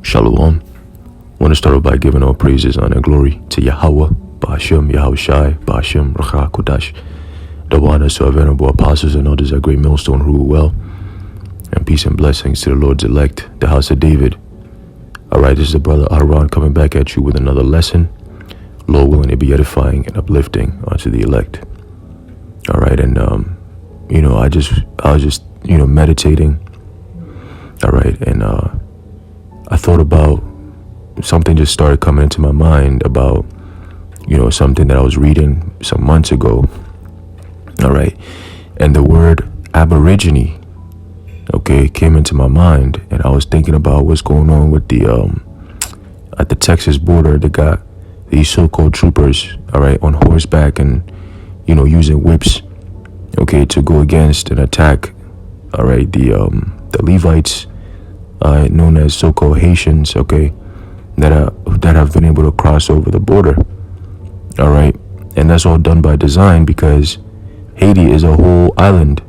Shalom. I want to start off by giving all praises, honor, and glory to Yahweh, Ba'ashem, Yahushai, Ba'ashem, Racha, Kodash. Double honors to our venerable apostles and others at Great Millstone who rule well. And peace and blessings to the Lord's elect, the house of David. Alright, this is the brother Aaron coming back at you with another lesson. Lord willing to be edifying and uplifting unto the elect. Alright, and I was just meditating. Alright, and I thought about something just started coming into my mind about, something that I was reading some months ago. All right. And the word aborigine, came into my mind. And I was thinking about what's going on with at the Texas border. They got these so-called troopers, all right, on horseback and, using whips, to go against and attack, all right, the Levites, known as so-called Haitians, that have been able to cross over the border. All right. And that's all done by design because Haiti is a whole island.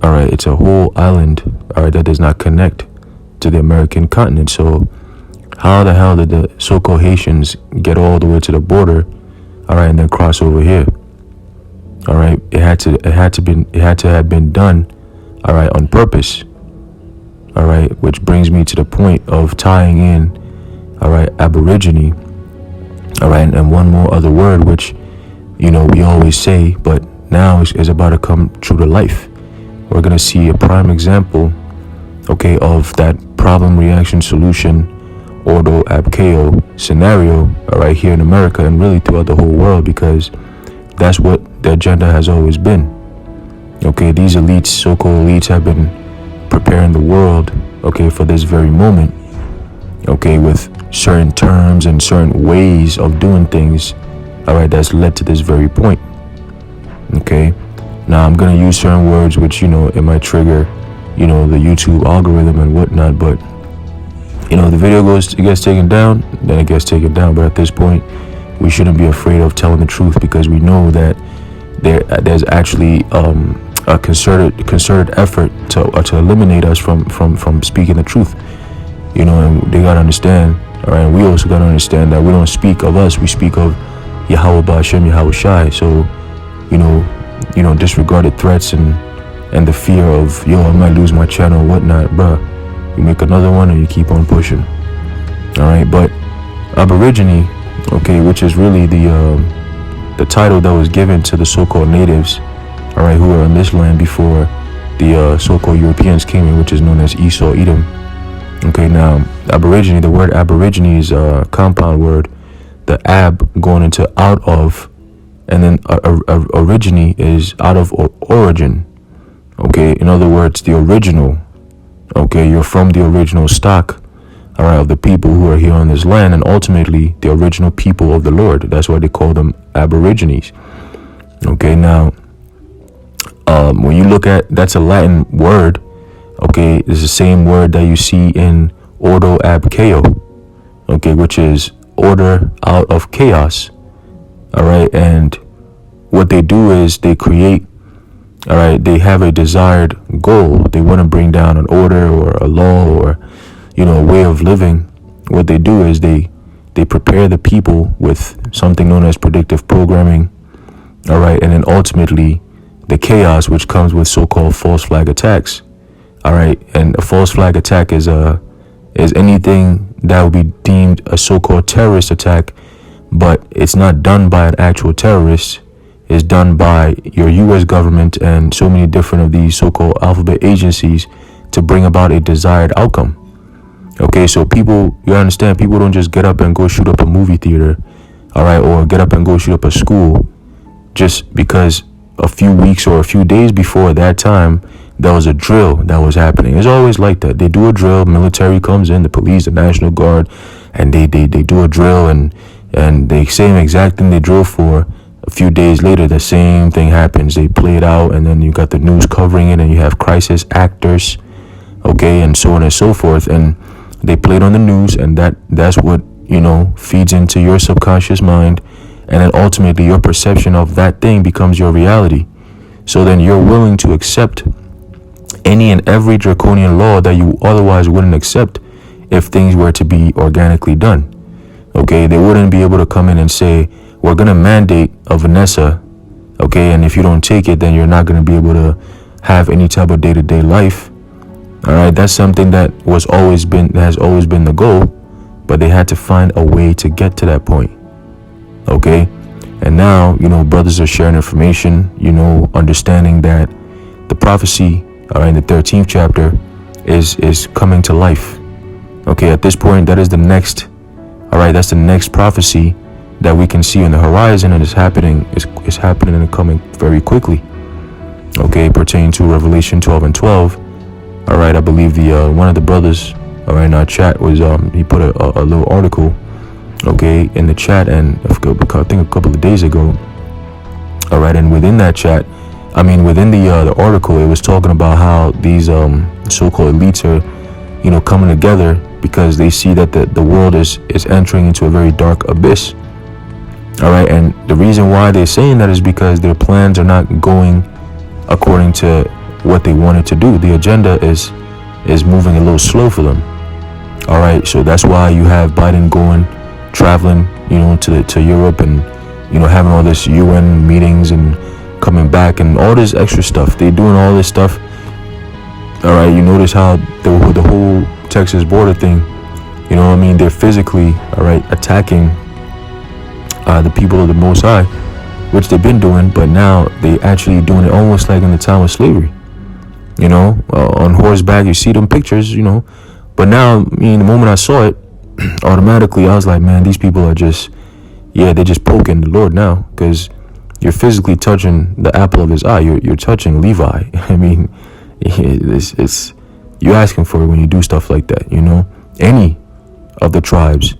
All right. It's a whole island. All right. That does not connect to the American continent. So how the hell did the so-called Haitians get all the way to the border? All right. And then cross over here. All right. It had to have been done. All right. On purpose. All right. Which brings me to the point of tying in. All right. Aborigine. All right, and one more other word, which, we always say, but now is about to come true to life. We're going to see a prime example, of that problem, reaction, solution, Ordo, Chao scenario, all right, here in America and really throughout the whole world, because that's what the agenda has always been. These elites, so-called elites, have been preparing the world, for this very moment, with certain terms and certain ways of doing things, all right, that's led to this very point. Now I'm gonna use certain words which it might trigger the YouTube algorithm and whatnot, but the video gets taken down, then it gets taken down. But at this point, we shouldn't be afraid of telling the truth, because we know that there's actually a concerted effort to eliminate us from speaking the truth. And they gotta understand. All right, and we also got to understand that we don't speak of us, we speak of Yahweh Ba'ashem, Yahushai. So, disregarded threats and the fear of, I might lose my channel, whatnot, bruh. You make another one and you keep on pushing. All right, but aborigine, which is really the title that was given to the so-called natives, all right, who were on this land before the so-called Europeans came in, which is known as Esau, Edom. Now, aborigine, the word aborigine is a compound word. The ab going into out of, and then origine is out of or origin. In other words, the original. You're from the original stock, all right, of the people who are here on this land, and ultimately the original people of the Lord. That's why they call them aborigines. Now, when you look at, that's a Latin word. It's the same word that you see in Ordo ab Chao, which is order out of chaos. All right, and what they do is they create, all right, they have a desired goal. They want to bring down an order or a law or, a way of living. What they do is they prepare the people with something known as predictive programming. All right, and then ultimately the chaos, which comes with so-called false flag attacks. All right, and a false flag attack is anything that would be deemed a so-called terrorist attack, but it's not done by an actual terrorist. It's done by your U.S. government and so many different of these so-called alphabet agencies to bring about a desired outcome. So you understand, people don't just get up and go shoot up a movie theater, all right, or get up and go shoot up a school just because a few weeks or a few days before that time there was a drill that was happening. It's always like that. They do a drill, military comes in, the police, the National Guard, and they do a drill, and the same exact thing they drill for, a few days later, the same thing happens. They play it out, and then you got the news covering it, and you have crisis actors, and so on and so forth, and they play it on the news, and that's what, feeds into your subconscious mind, and then ultimately your perception of that thing becomes your reality. So then you're willing to accept any and every draconian law that you otherwise wouldn't accept if things were to be organically done. Okay, they wouldn't be able to come in and say, we're going to mandate a Vanessa, okay, and if you don't take it, then you're not going to be able to have any type of day-to-day life. All right, that's something that has always been the goal, but they had to find a way to get to that point. Okay, and now, brothers are sharing information, understanding that the prophecy, all right, in the 13th chapter is coming to life. Okay, at this point, that is the next, all right, that's the next prophecy that we can see on the horizon, and it's happening and coming very quickly. Okay, pertaining to Revelation 12 and 12. All right, I believe the one of the brothers, all right, in our chat was he put a little article, okay, in the chat, and I think a couple of days ago. All right, and within that chat, within the article, it was talking about how these so-called elites are, coming together because they see that the world is entering into a very dark abyss. All right, and the reason why they're saying that is because their plans are not going according to what they wanted to do. The agenda is moving a little slow for them. All right, so that's why you have Biden traveling, to Europe, and having all this UN meetings and coming back and all this extra stuff. They're doing all this stuff. All right, you notice how the whole Texas border thing, they're physically, all right, attacking the people of the Most High, which they've been doing, but now they actually doing it almost like in the time of slavery. On horseback, you see them pictures, but now, the moment I saw it, automatically I was like, man, these people are they're just poking the Lord now, because you're physically touching the apple of his eye. You're touching Levi. It's you're asking for it when you do stuff like that. Any of the tribes,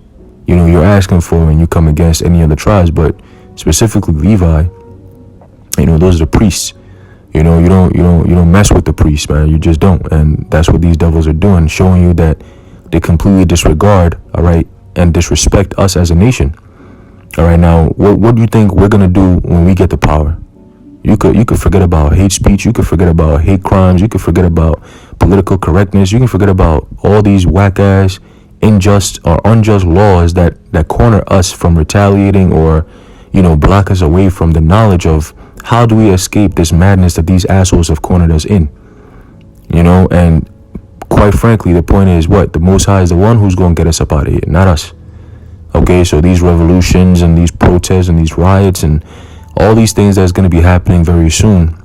you're asking for when you come against any of the tribes, but specifically Levi. Those are the priests. You don't mess with the priests, man. You just don't, and that's what these devils are doing, showing you that they completely disregard, all right, and disrespect us as a nation. All right, now, what do you think we're gonna do when we get the power? You could forget about hate speech. You could forget about hate crimes. You could forget about political correctness. You can forget about all these whack-ass, unjust laws that corner us from retaliating or, block us away from the knowledge of how do we escape this madness that these assholes have cornered us in. And quite frankly, the point is what? The Most High is the one who's going to get us up out of here, not us. Okay, so these revolutions and these protests and these riots and all these things that's going to be happening very soon,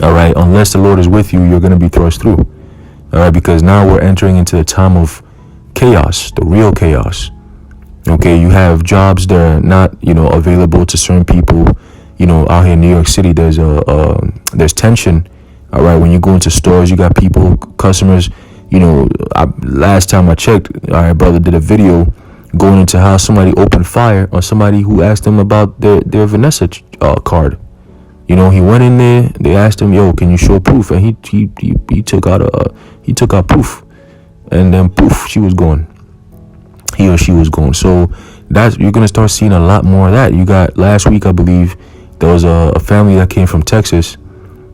all right, unless the Lord is with you, you're going to be thrust through. All right, because now we're entering into the time of chaos, the real chaos. Okay, you have jobs that are not, available to certain people. Out here in New York City, there's tension. All right, when you go into stores, you got people, customers. Last time I checked, all right, brother did a video going into how somebody opened fire on somebody who asked them about their Vanessa card. He went in there. They asked him, "Yo, can you show proof?" And he took out proof, and then poof, she was gone. He or she was gone. So you're gonna start seeing a lot more of that. You got last week, I believe, there was a family that came from Texas.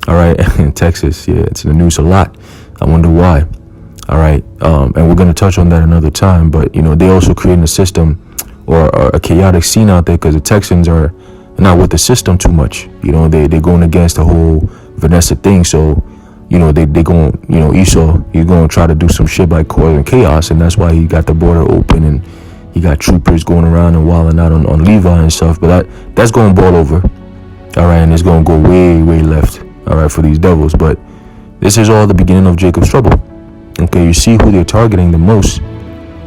All right, Texas, yeah, it's in the news a lot. I wonder why. All right, and we're gonna touch on that another time. But they also creating a system or a chaotic scene out there because the Texans are not with the system too much. They're going against the whole Vanessa thing. So they going, Esau, he's going to try to do some shit by causing chaos, and that's why he got the border open and he got troopers going around and wilding out on Levi and stuff. But that's going to boil over, all right, and it's going to go way, way left, all right, for these devils. But this is all the beginning of Jacob's trouble. Okay, you see who they're targeting the most,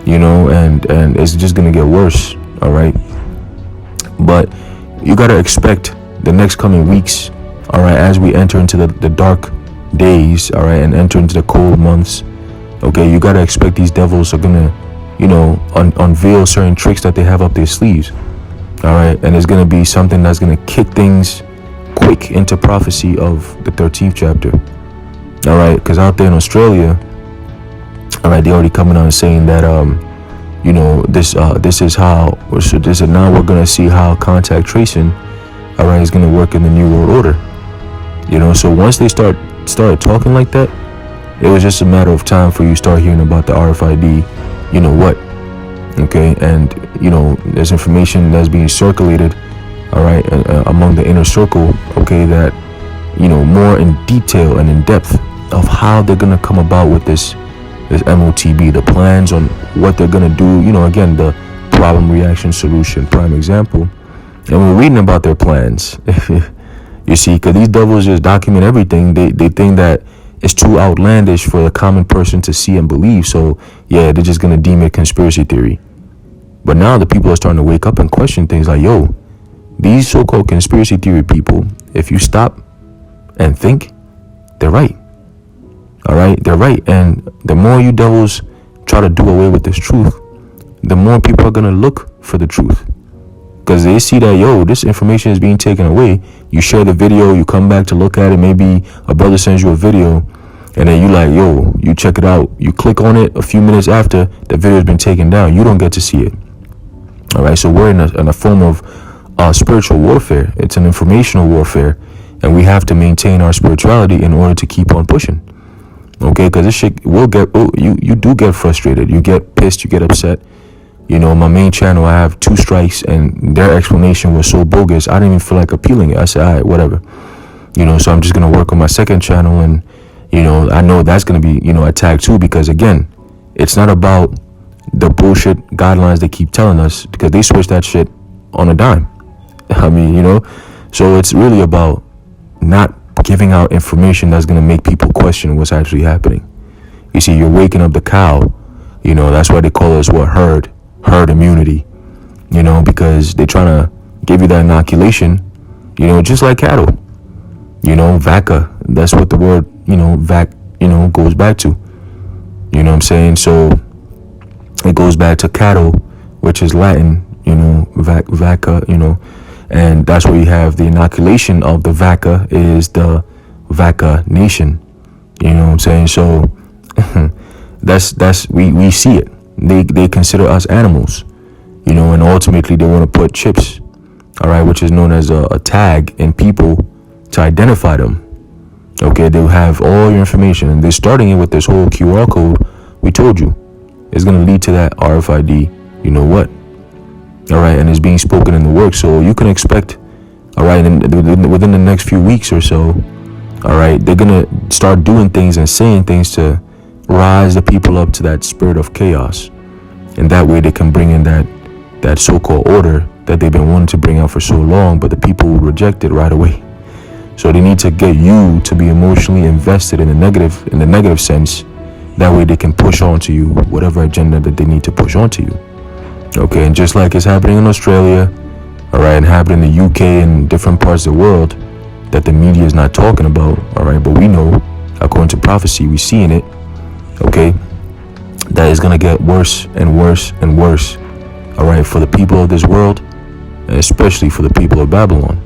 and it's just going to get worse, all right. But you got to expect the next coming weeks, all right, as we enter into the dark days, all right, and enter into the cold months. Okay, you got to expect these devils are gonna unveil certain tricks that they have up their sleeves, all right, and it's gonna be something that's gonna kick things quick into prophecy of the 13th chapter, all right, because out there in Australia, all right, they're already coming on saying that this is now we're gonna see how contact tracing, all right, is gonna work in the New World Order. So once they started talking like that, it was just a matter of time for you to start hearing about the RFID you know what. Okay, and there's information that's being circulated, all right, among the inner circle, okay, that more in detail and in depth of how they're gonna come about with this MOTB, the plans on what they're gonna do. Again, the problem, reaction, solution, prime example. And we're reading about their plans. You see, because these devils just document everything. They think that it's too outlandish for the common person to see and believe. So yeah, they're just gonna deem it conspiracy theory. But now the people are starting to wake up and question things like, yo, these so-called conspiracy theory people, if you stop and think, they're right. All right, they're right. And the more you devils try to do away with this truth, the more people are going to look for the truth. Because they see that, yo, this information is being taken away. You share the video, you come back to look at it. Maybe a brother sends you a video, and then you like, yo, you check it out. You click on it a few minutes after the video has been taken down. You don't get to see it. All right, so we're in a form of spiritual warfare. It's an informational warfare, and we have to maintain our spirituality in order to keep on pushing. Okay, because this shit will get, you do get frustrated. You get pissed, you get upset. My main channel, I have 2 strikes, and their explanation was so bogus, I didn't even feel like appealing it. I said, all right, whatever. So I'm just going to work on my second channel, and, I know that's going to be, attacked too, because again, it's not about the bullshit guidelines they keep telling us, because they switch that shit on a dime. I mean, so it's really about not giving out information that's going to make people question what's actually happening. You see, you're waking up the cow. That's why they call us herd immunity, because they're trying to give you that inoculation, just like cattle, vaca. That's what the word, goes back to, what I'm saying? So it goes back to cattle, which is Latin, vaca, and that's where you have the inoculation of the vaca is the vaca nation. What I'm saying? So that's we see it. They consider us animals, and ultimately they want to put chips, all right, which is known as a tag in people to identify them. Okay, they'll have all your information, and they're starting it with this whole QR code. We told you it's going to lead to that RFID. You know what? All right, and it's being spoken in the work, so you can expect, all right, within the next few weeks or so, all right, they're going to start doing things and saying things to rise the people up to that spirit of chaos, and that way they can bring in that so-called order that they've been wanting to bring out for so long, but the people will reject it right away. So they need to get you to be emotionally invested in the negative sense. That way they can push onto you whatever agenda that they need to push onto you. Okay, and just like it's happening in Australia, all right, and happening in the UK and different parts of the world that the media is not talking about, all right, but we know, according to prophecy, we're seeing it, okay, that is going to get worse and worse and worse, all right, for the people of this world, and especially for the people of Babylon,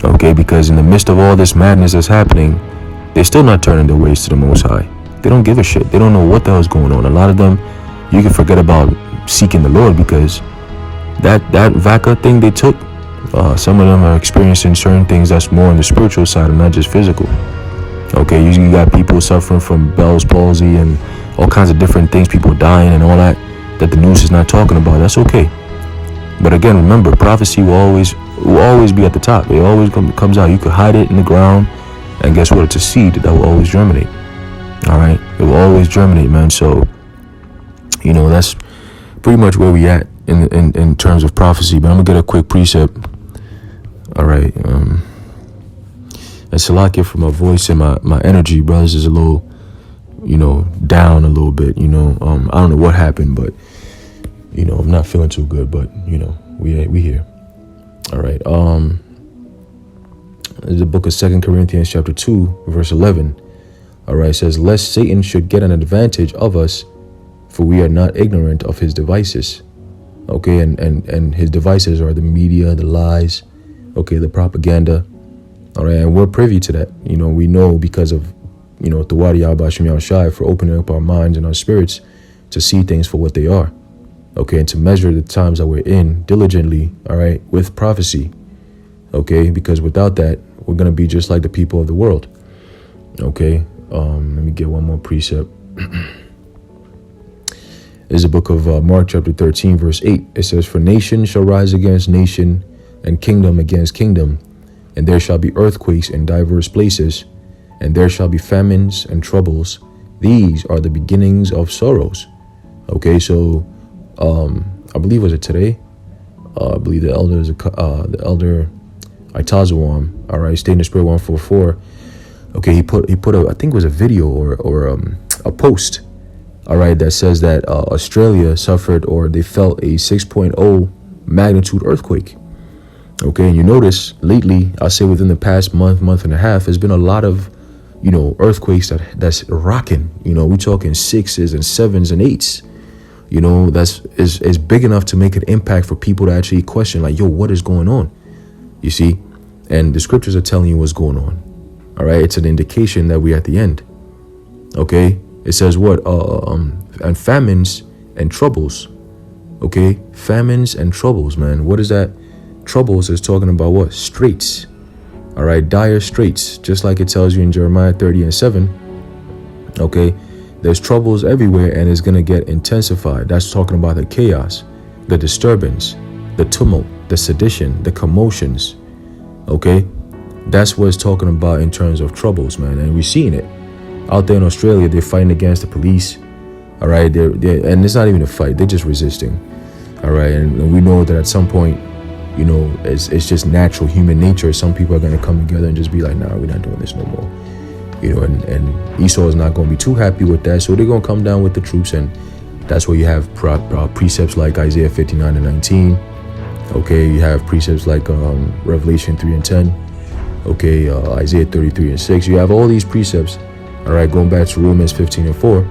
okay, because in the midst of all this madness that's happening, they're still not turning their ways to the Most High. They don't give a shit. They don't know what the hell is going on. A lot of them, you can forget about seeking the Lord, because that vaca thing they took, some of them are experiencing certain things that's more on the spiritual side and not just physical. Okay, you got people suffering from Bell's palsy and all kinds of different things, people dying and all that the news is not talking about. That's okay. But again, remember, prophecy will always be at the top. It always comes out. You could hide it in the ground, and guess what? It's a seed that will always germinate. All right, it will always germinate, man. So that's pretty much where we at in terms of prophecy. But I'm gonna get a quick precept. All right, and Salakia for my voice and my energy, brothers, is a little down a little bit. I don't know what happened, but I'm not feeling too good. But we here. All right, the book of 2 Corinthians chapter 2 verse 11. All right, it says, lest Satan should get an advantage of us, for we are not ignorant of his devices. Okay, and his devices are the media, the lies, okay, the propaganda. All right, and we're privy to that. We know because of, Tawadi Al-Bashim Yahushai for opening up our minds and our spirits to see things for what they are. Okay, and to measure the times that we're in diligently, all right, with prophecy. Okay, because without that, we're going to be just like the people of the world. Okay, let me get one more precept. is the book of Mark chapter 13 verse 8. It says, "For nation shall rise against nation, and kingdom against kingdom, and there shall be earthquakes in diverse places, and there shall be famines and troubles. These are the beginnings of sorrows." Okay, so I believe, was it today? I believe the elder Itazawam, all right, Stay in the Spirit 144. Okay, he put I think it was a video or a post, all right, that says that Australia suffered, or they felt, a 6.0 magnitude earthquake. Okay, and you notice lately, I'll say within the past month and a half, there's been a lot of, earthquakes that's rocking. We're talking 6s and 7s and 8s. That's is big enough to make an impact for people to actually question, like, yo, what is going on? You see, and the scriptures are telling you what's going on. All right, it's an indication that we're at the end. Okay, it says what? And famines and troubles. Okay, famines and troubles, man. What is that? Troubles is talking about what? Straits. All right, dire straits, just like it tells you in Jeremiah 30:7. Okay, there's troubles everywhere, and it's gonna get intensified. That's talking about the chaos, the disturbance, the tumult, the sedition, the commotions. Okay, that's what it's talking about in terms of troubles, man. And we're seeing it out there in Australia. They're fighting against the police. All right, they're and it's not even a fight, they're just resisting. All right, and we know that at some point, it's just natural human nature. Some people are going to come together and just be like, nah, we're not doing this no more. And Esau is not going to be too happy with that. So they're going to come down with the troops. And that's where you have precepts like Isaiah 59:19. Okay, you have precepts like Revelation 3:10. Okay, Isaiah 33:6. You have all these precepts, all right, going back to Romans 15:4.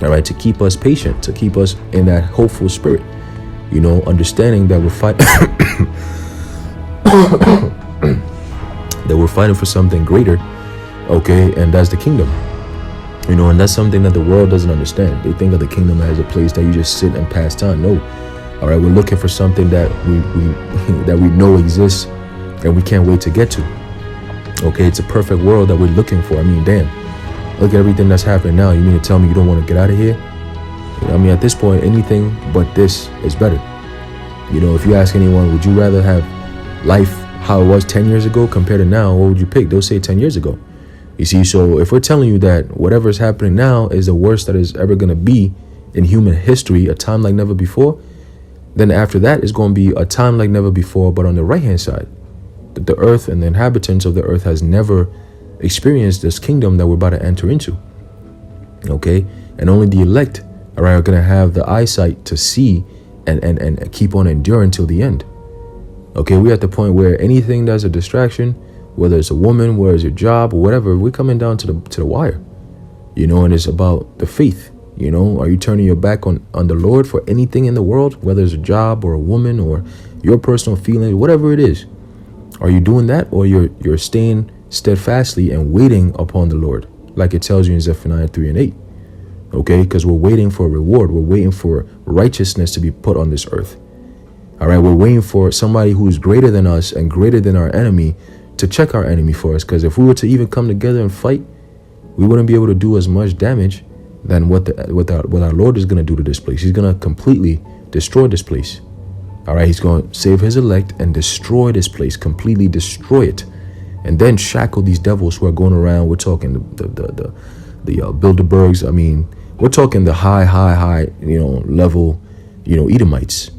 All right, to keep us patient, to keep us in that hopeful spirit. Understanding that we're fighting that we're fighting for something greater, okay, and that's the kingdom. And that's something that the world doesn't understand. They think of the kingdom as a place that you just sit and pass time. No, all right, we're looking for something that we that we know exists, and we can't wait to get to. Okay, it's a perfect world that we're looking for. I mean, damn, look at everything that's happening now. You mean to tell me you don't want to get out of here? I mean, at this point, anything but this is better. If you ask anyone, would you rather have life how it was 10 years ago compared to now, what would you pick? They'll say 10 years ago. You see, so if we're telling you that whatever is happening now is the worst that is ever going to be in human history, a time like never before, then after that is going to be a time like never before, but on the right-hand side. That the earth and the inhabitants of the earth has never experienced this kingdom that we're about to enter into. Okay? And only the elect are going to have the eyesight to see and keep on enduring till the end. Okay, we're at the point where anything that's a distraction, whether it's a woman, whether it's your job, or whatever, we're coming down to the wire. And it's about the faith. Are you turning your back on the Lord for anything in the world, whether it's a job or a woman or your personal feelings, whatever it is? Are you doing that, or you're staying steadfastly and waiting upon the Lord, like it tells you in Zephaniah 3:8? Okay, because we're waiting for a reward. We're waiting for righteousness to be put on this earth. All right, we're waiting for somebody who's greater than us and greater than our enemy to check our enemy for us. Because if we were to even come together and fight, we wouldn't be able to do as much damage than what our Lord is going to do to this place. He's going to completely destroy this place. All right, he's going to save his elect and destroy this place, completely destroy it, and then shackle these devils who are going around. We're talking the Bilderbergs. I mean, we're talking the high, level, Edomites.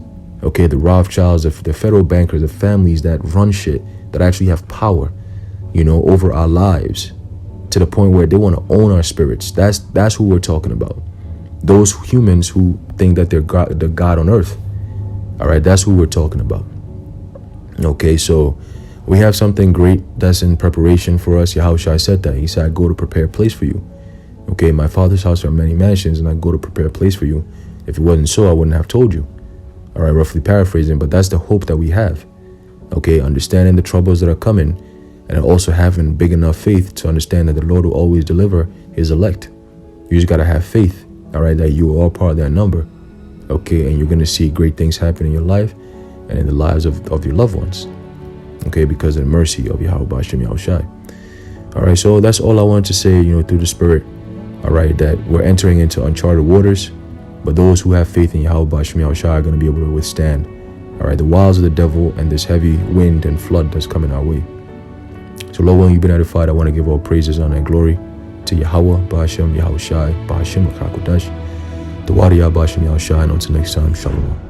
Okay, the Rothschilds, the federal bankers, the families that run shit, that actually have power, over our lives, to the point where they want to own our spirits. That's who we're talking about. Those humans who think that they're the God on earth. All right, that's who we're talking about. Okay, so we have something great that's in preparation for us. Yahushua said that. He said, "I go to prepare a place for you." Okay, my Father's house are many mansions, and I go to prepare a place for you. If it wasn't so, I wouldn't have told you. All right, roughly paraphrasing, but that's the hope that we have. Okay, understanding the troubles that are coming, and also having big enough faith to understand that the Lord will always deliver his elect. You just got to have faith, all right, that you are all part of that number. Okay, and you're going to see great things happen in your life and in the lives of your loved ones. Okay, because of the mercy of Yahweh Bashem Yahushai. All right, so that's all I wanted to say, through the Spirit. All right, that we're entering into uncharted waters. But those who have faith in Yahweh Ba'ashem Yahushua are going to be able to withstand, all right, the wiles of the devil and this heavy wind and flood that's coming our way. So Lord willing, you've been edified. I want to give all praises, honor, and glory to Yahweh Ba'ashem Yahushua Ba'ashem Akakodash, the Wadi Yah Ba'ashem Yahushua, and until next time, Shalom.